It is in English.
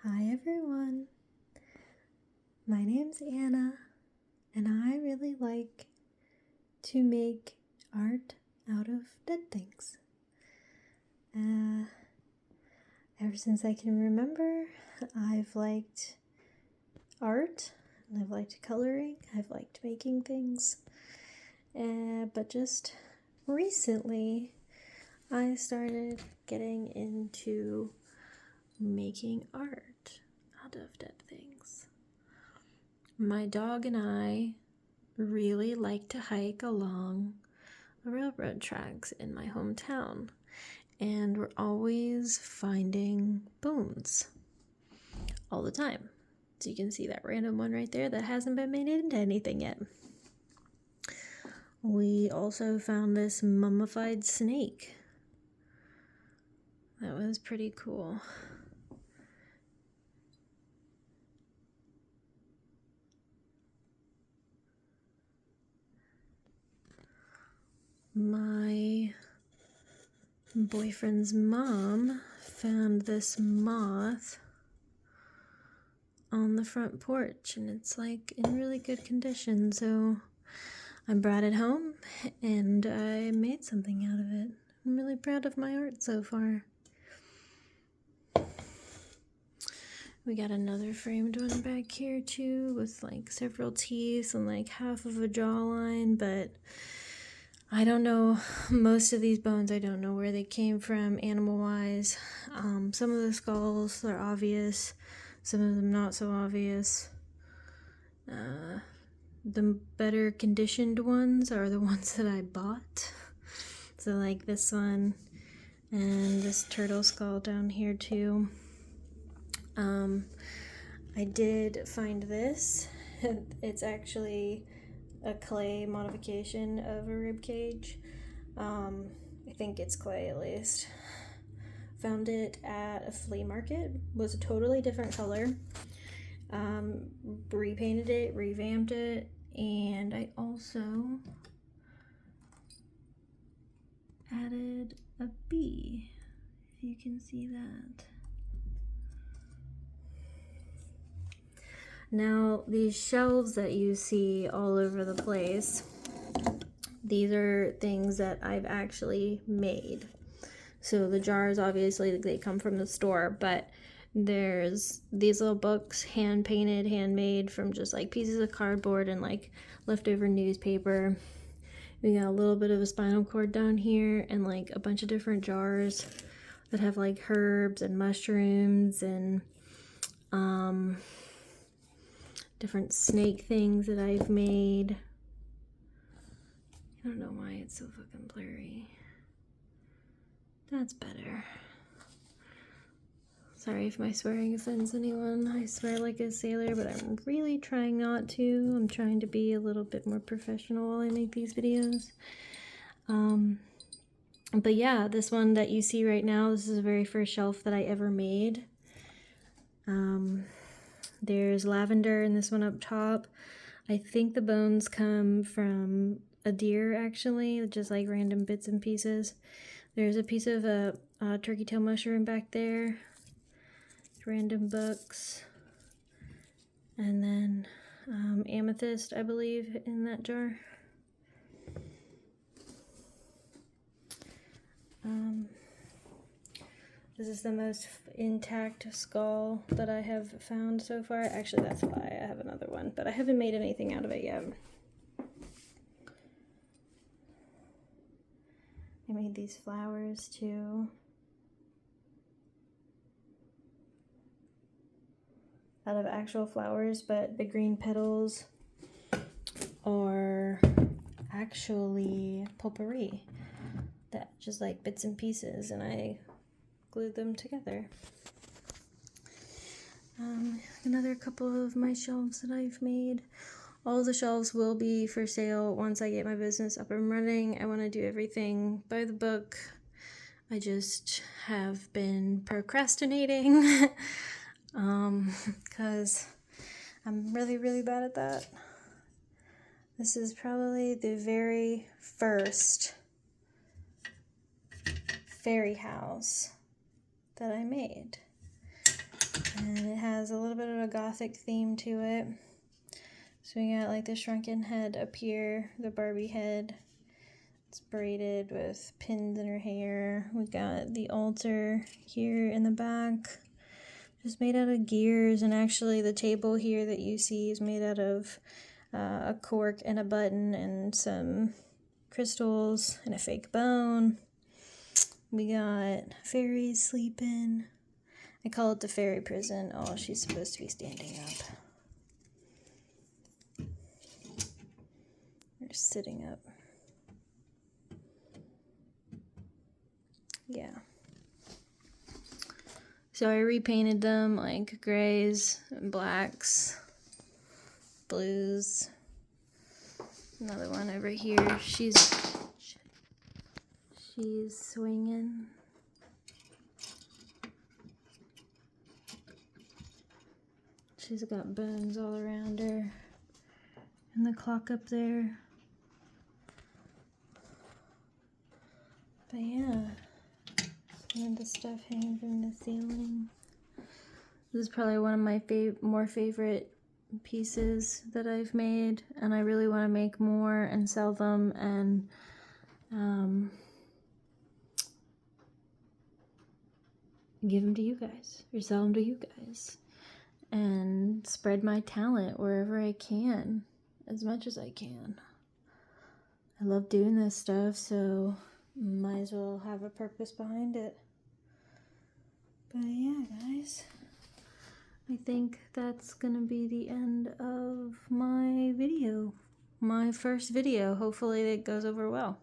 Hi everyone, my name's Anna, and I really like to make art out of dead things. Ever since I can remember, I've liked art, and I've liked coloring, I've liked making things, but just recently I started getting into making art out of dead things. My dog and I really like to hike along the railroad tracks in my hometown, and we're always finding bones all the time. So you can see that random one right there that hasn't been made into anything yet. We also found this mummified snake. That was pretty cool. My boyfriend's mom found this moth on the front porch, and it's like in really good condition, so I brought it home and I made something out of it. I'm really proud of my art so far. We got another framed one back here too, with like several teeth and like half of a jawline, but I don't know, most of these bones, I don't know where they came from animal-wise. Some of the skulls are obvious, some of them not so obvious. The better conditioned ones are the ones that I bought. So like this one, and this turtle skull down here too. I did find this. It's actually a clay modification of a rib cage. I think it's clay at least. Found it at a flea market. Was a totally different color. Repainted it, revamped it, and I also added a bee, if you can see that. Now, these shelves that you see all over the place, these are things that I've actually made. So the jars, obviously, they come from the store, but there's these little books, hand painted, handmade from just like pieces of cardboard and like leftover newspaper. We got a little bit of a spinal cord down here and like a bunch of different jars that have like herbs and mushrooms and different snake things that I've made. I don't know why it's so fucking blurry. That's better. Sorry if my swearing offends anyone. I swear like a sailor, but I'm really trying not to. I'm trying to be a little bit more professional while I make these videos. But yeah, this one that you see right now, this is the very first shelf that I ever made. There's lavender in this one up top. I think the bones come from a deer, actually, just like random bits and pieces. There's a piece of a turkey tail mushroom back there. Random books. And then amethyst, I believe, in that jar. This is the most intact skull that I have found so far. Actually, that's a lie. I have another one, but I haven't made anything out of it yet. I made these flowers too. Out of actual flowers, but the green petals are actually potpourri. That just like bits and pieces, and I glued them together. Another couple of my shelves that I've made. All of the shelves will be for sale once I get my business up and running. I want to do everything by the book. I just have been procrastinating because I'm really bad at that. This is probably the very first fairy house that I made. And it has a little bit of a gothic theme to it. So we got like the shrunken head up here, the Barbie head. It's braided with pins in her hair. We got the altar here in the back, just made out of gears. And actually the table here that you see is made out of a cork and a button and some crystals and a fake bone. We got fairies sleeping. I call it the fairy prison. Oh, she's supposed to be standing up. Or just sitting up. Yeah. So I repainted them like grays and blacks, blues. Another one over here. She's swinging. She's got bones all around her. And the clock up there. But yeah. And the stuff hanging from the ceiling. This is probably one of my more favorite pieces that I've made, and I really want to make more and sell them and give them to you guys or sell them to you guys and spread my talent wherever I can, as much as I can. I love doing this stuff, so might as well have a purpose behind it. But yeah, guys, I think that's gonna be the end of my video. My first video. Hopefully it goes over well.